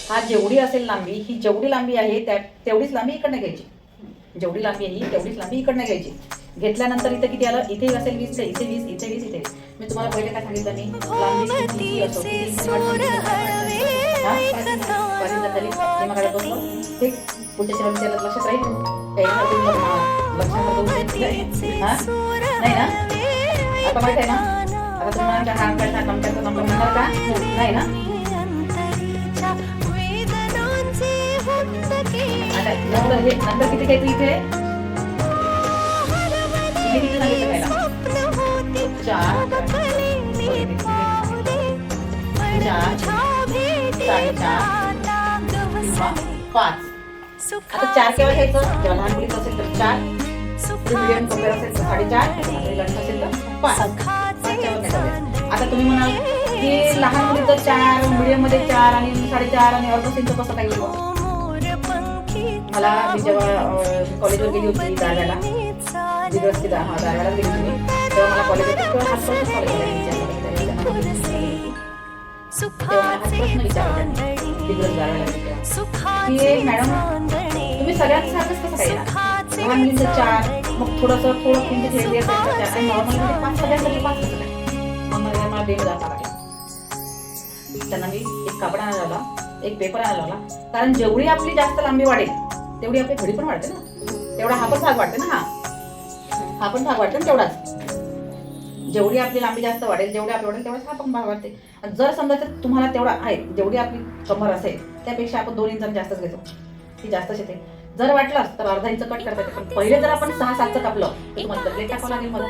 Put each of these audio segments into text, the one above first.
हा जेवढी असेल लांबी, ही जेवढी लांबी आहे त्या तेवढीच लांबी इकडनं घ्यायची. जेवढी लांबी आहे ही तेवढीच लांबी इकडनं घ्यायची. घेतल्यानंतर इथे किती आलं, इथे असेल 20, इथे 20, इथे 20, इथे 20. मी तुम्हाला पहिले काय सांगितलं, मी लांबी किती असो मग बसलो ठीक. पुढच्या शिवाय लक्षात राहील नाही ना. आता माहित आहे ना, आता तुम्हाला हात नंबर म्हणणार का नाही ना. आता नंतर किती घ्यायचं इथे किती सांगितलं खायला 4 5. आता 4 केव्हा घ्यायचं, जेव्हा लहान मुलीचं असेल तर 4, मीडियम कपडे असेल तर 4.5, लहान असेल तर 5. आता तुम्ही म्हणाल की लहान मुलीचं 4, मीडियम मध्ये 4 आणि 4.5 आणि अर्ध सेंचं कसं काय होतं. मला मी जेव्हा कॉलेजवर गेली होती दारव्याला, दारव्याला गेली होती मी, तेव्हा मला कॉलेजवर मॅडम तुम्ही सगळ्यांसारखंच कसं काय लहान मुलींचं 4, मग थोडं किंचित हेल्दी असेल आणि नॉर्मल मध्ये 5 सगळ्यांसाठी 5 कसं काय. मग मला डेट जाता लागेल. त्यांना मी एक कापड आणायला लावला, एक पेपर आणायला लावला, कारण जेवढी आपली जास्त लांबी वाढेल तेवढी आपली घडी पण वाढते ना, तेवढा हा पण भाग वाढते ना, हा पण भाग वाढते ना तेवढाच. जेवढी आपली लांबी जास्त वाढेल, जेवढी आपली वाढेल तेवढाच हा पण भाग वाढते. जर समजा तुम्हाला तेवढा आहे, जेवढी आपली कमर असेल त्यापेक्षा आपण 2 इंचांनी जास्तच घेतो, ती जास्तच येते. जर वाटलं तर अर्धा इंच कट करता येते, पण पहिले जर आपण 6-7चं कापलं तर तुम्हाला प्लेट टाकावं लागेल. मला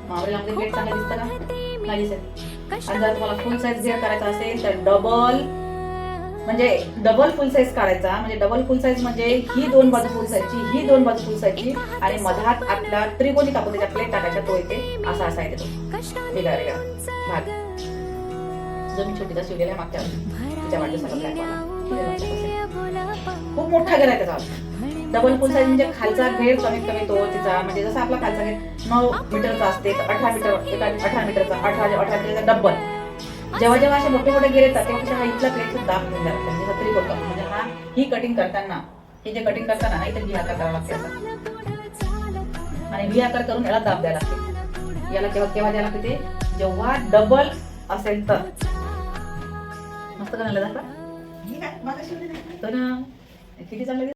मावळीला प्लेट चांगलं दिसतं का, नाही दिसत. आणि जर तुम्हाला फुल साईज घेर करायचा असेल तर डबल फुल साईज काढायचा. म्हणजे डबल फुल साईज म्हणजे ही 2 बाजू फुल साईजची, ही 2 बाजू फुल साईजची, आणि मधात आपला त्रिकोणी कापून त्याच्या प्लेट टाकायचा. तो येते असा येते तो वेगळा भाग, जो मी छोटीचा शिवलेला मागच्या तिच्या वाढदिवसाला ब्लॅक वाला खूप मोठा घेर आहे त्याचा. डबल फुल साईज म्हणजे खालचा घेर कमीत कमी तो तिचा, म्हणजे जसा आपला खालचा घेर 9 मीटरचा असते तर 18 मीटरचा डबल. जेव्हा जेव्हा असे मोठे घेर येतात तेव्हा हा इथला प्लेटचा दाब घेऊन जातात. म्हणजे हा त्रिकोण कापून, म्हणजे हा ही कटिंग करताना, हे जे कटिंग करताना नाही तर व्ही आकार करावा लागते असा, आणि व्ही आकार करून याला दाब द्यायला लागते. याला केव्हा द्यायला लागते, ते जेव्हा डबल असेल तर. मस्त करायला जातात तर किती चांगलं.